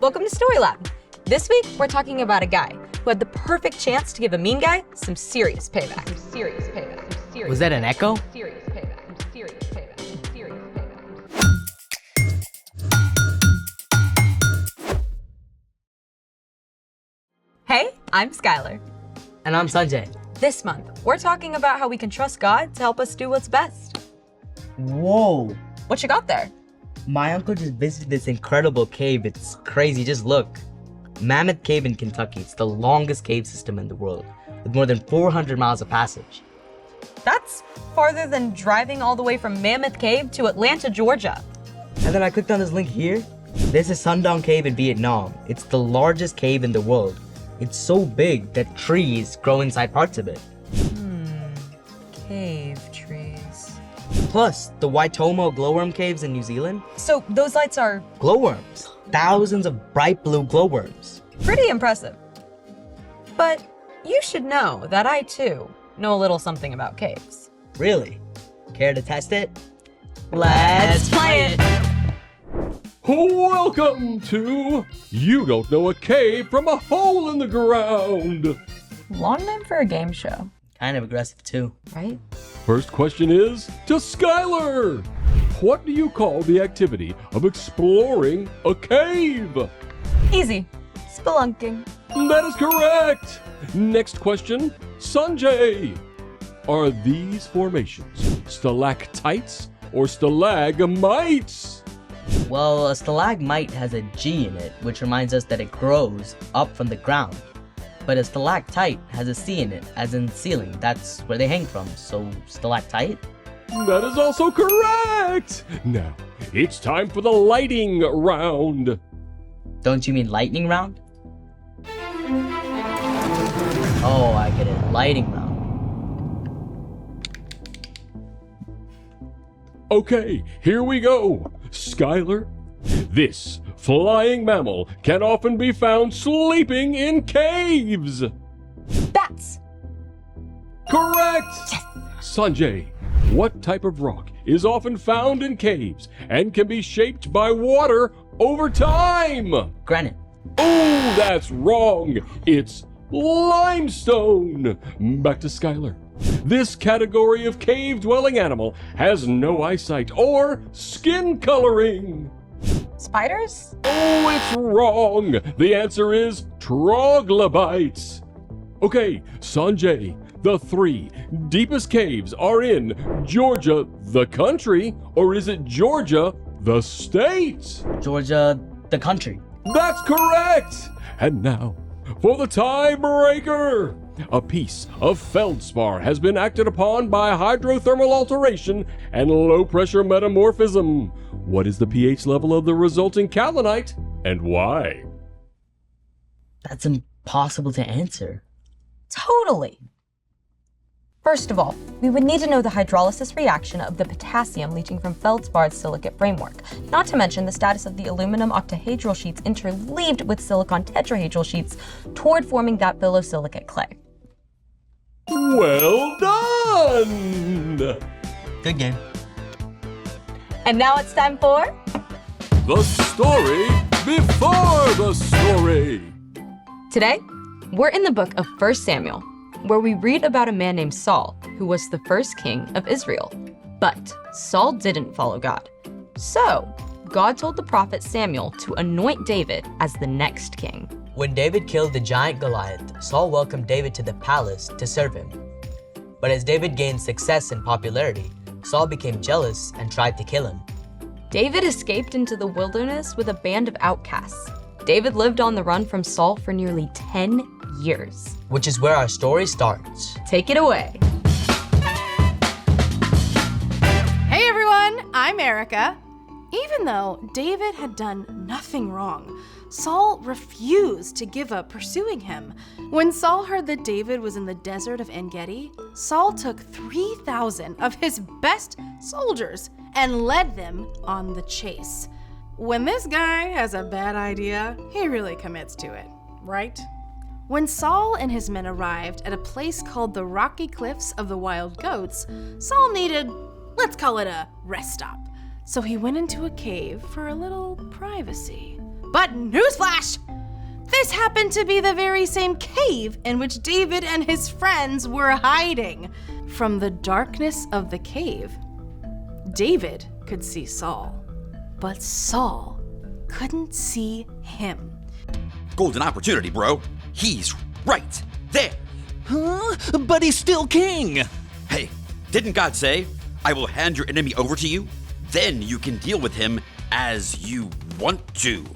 Welcome to Story Lab. This week, we're talking about a guy who had the perfect chance to give a mean guy some serious payback. Was that an echo? Hey, I'm Skylar. And I'm Sanjay. This month, we're talking about how we can trust God to help us do what's best. Whoa! What you got there? My uncle just visited this incredible cave. It's crazy, just look. Mammoth Cave in Kentucky. It's the longest cave system in the world, with more than 400 miles of passage. That's farther than driving all the way from Mammoth Cave to Atlanta, Georgia. And then I clicked on this link here. This is Sundong Cave in Vietnam. It's the largest cave in the world. It's so big that trees grow inside parts of it. Cave trees. Plus, the Waitomo glowworm caves in New Zealand. So those lights are Glowworms. Thousands of bright blue glowworms. pretty impressive. But you should know that I, too, know a little something about caves. Really? Care to test it? Let's play it! Welcome to You Don't Know a Cave from a Hole in the Ground. Long name for a game show, Kind of aggressive too. right? First question is to Skylar. What do you call the activity of exploring a cave? Easy. Spelunking. That is correct. Next question, Sanjay. Are these formations stalactites or stalagmites? Well, a stalagmite has a G in it, which reminds us that it grows up from the ground. But a stalactite has a C in it, as in ceiling. That's where they hang from, so stalactite? That is also correct. Now, it's time for the lighting round. Don't you mean lightning round? Oh, I get it. Lighting round. Okay, here we go. Skylar, this flying mammal can often be found sleeping in caves. Bats. Correct! Sanjay, what type of rock is often found in caves and can be shaped by water over time? Granite. Oh, that's wrong. It's limestone. Back to Skylar. This category of cave-dwelling animal has no eyesight or skin coloring. Spiders? Oh, it's wrong. The answer is troglobites. Okay, Sanjay, the 3 deepest caves are in Georgia, the country, or is it Georgia, the state? Georgia, the country. That's correct! And now, for the tiebreaker! A piece of feldspar has been acted upon by hydrothermal alteration and low-pressure metamorphism. What is the pH level of the resulting kaolinite, and why? That's impossible to answer. Totally. First of all, we would need to know the hydrolysis reaction of the potassium leaching from feldspar silicate framework, not to mention the status of the aluminum octahedral sheets interleaved with silicon tetrahedral sheets toward forming that phyllosilicate clay. Well done! Good game. And now it's time for The story before the story. Today, we're in the book of 1 Samuel, where we read about a man named Saul, who was the first king of Israel. But Saul didn't follow God. So, God told the prophet Samuel to anoint David as the next king. When David killed the giant Goliath, Saul welcomed David to the palace to serve him. But as David gained success and popularity, Saul became jealous and tried to kill him. David escaped into the wilderness with a band of outcasts. David lived on the run from Saul for nearly 10 years. Which is where our story starts. Take it away. Hey everyone, I'm Erica. Even though David had done nothing wrong, Saul refused to give up pursuing him. When Saul heard that David was in the desert of En-Gedi, Saul took 3,000 of his best soldiers and led them on the chase. When this guy has a bad idea, he really commits to it, right? When Saul and his men arrived at a place called the Rocky Cliffs of the Wild Goats, Saul needed, let's call it a rest stop. So he went into a cave for a little privacy. But newsflash! This happened to be the very same cave in which David and his friends were hiding. From the darkness of the cave, David could see Saul, but Saul couldn't see him. Golden opportunity, bro. He's right there. Huh? But he's still king. Hey, didn't God say, I will hand your enemy over to you? Then you can deal with him as you want to.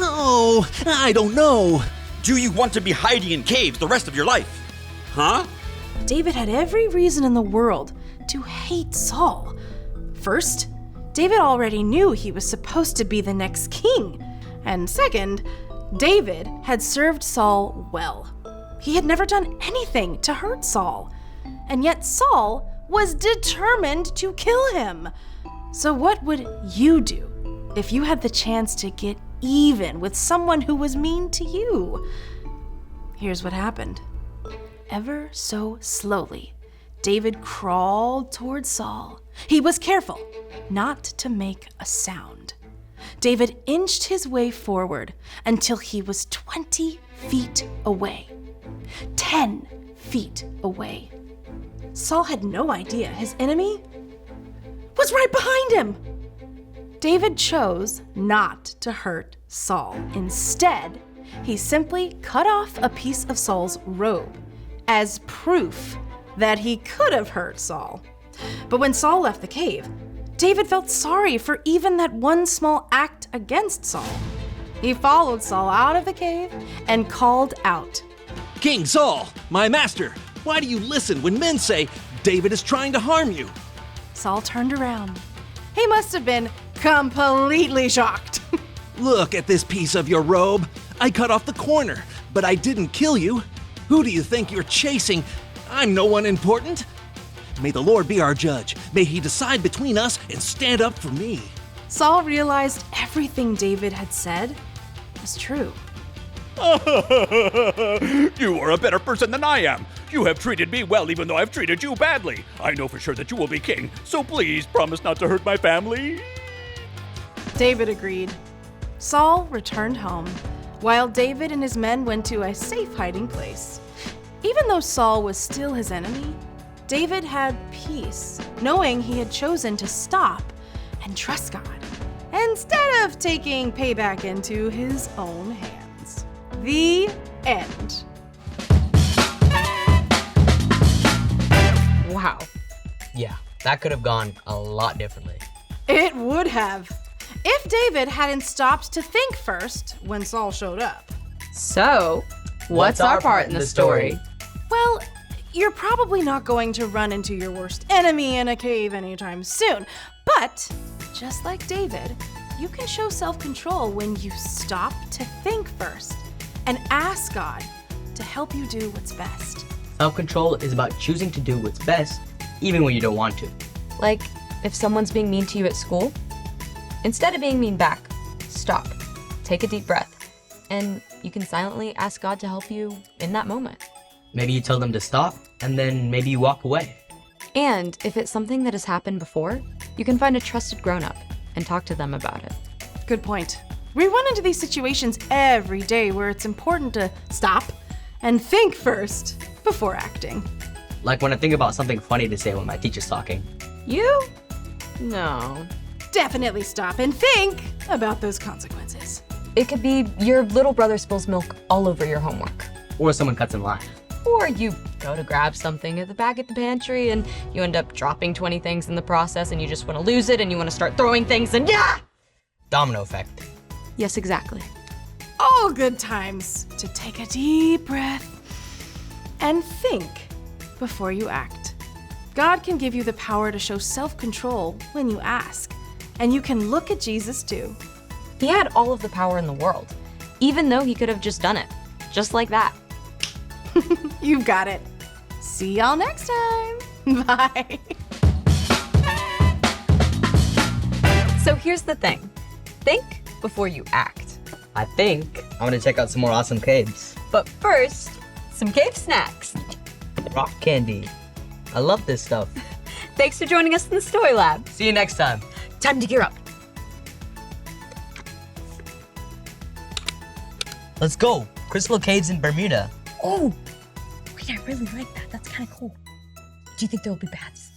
Oh, I don't know. Do you want to be hiding in caves the rest of your life? Huh? David had every reason in the world to hate Saul. First, David already knew he was supposed to be the next king. And second, David had served Saul well. He had never done anything to hurt Saul. And yet Saul was determined to kill him. So what would you do if you had the chance to get even with someone who was mean to you? Here's what happened. Ever so slowly, David crawled toward Saul. He was careful not to make a sound. David inched his way forward until he was 20 feet away. 10 feet away. Saul had no idea his enemy was right behind him. David chose not to hurt Saul. Instead, he simply cut off a piece of Saul's robe as proof that he could have hurt Saul. But when Saul left the cave, David felt sorry for even that one small act against Saul. He followed Saul out of the cave and called out, King Saul, my master, why do you listen when men say David is trying to harm you? Saul turned around. He must have been completely shocked. Look at this piece of your robe. I cut off the corner, but I didn't kill you. Who do you think you're chasing? I'm no one important. May the Lord be our judge. May he decide between us and stand up for me. Saul realized everything David had said was true. You are a better person than I am. You have treated me well even though I've treated you badly. I know for sure that you will be king, so please promise not to hurt my family. David agreed. Saul returned home, while David and his men went to a safe hiding place. Even though Saul was still his enemy, David had peace, knowing he had chosen to stop and trust God, instead of taking payback into his own hands. The end. Wow. Yeah, that could have gone a lot differently. It would have, if David hadn't stopped to think first when Saul showed up. So, what's our part in the story? Well, you're probably not going to run into your worst enemy in a cave anytime soon. But, just like David, you can show self-control when you stop to think first and ask God to help you do what's best. Self-control is about choosing to do what's best, even when you don't want to. Like, if someone's being mean to you at school, instead of being mean back, stop, take a deep breath, and you can silently ask God to help you in that moment. Maybe you tell them to stop, and then maybe you walk away. And if it's something that has happened before, you can find a trusted grown-up and talk to them about it. Good point. We run into these situations every day where it's important to stop and think first before acting. Like when I think about something funny to say when my teacher's talking. You? No. Definitely stop and think about those consequences. It could be your little brother spills milk all over your homework. Or someone cuts in line. Or you go to grab something at the back of the pantry and you end up dropping 20 things in the process and you just want to lose it and you want to start throwing things and Domino effect. Yes, exactly. All good times to take a deep breath and think before you act. God can give you the power to show self-control when you ask. And you can look at Jesus too. He had all of the power in the world, even though he could have just done it, just like that. You've got it. See y'all next time. Bye. So here's the thing. Think before you act. I think I'm gonna check out some more awesome caves. But first, some cave snacks. Rock candy. I love this stuff. Thanks for joining us in the Story Lab. See you next time. Time to gear up. Let's go. Crystal Caves in Bermuda. Oh, wait, I really like that. That's kind of cool. Do you think there will be bats?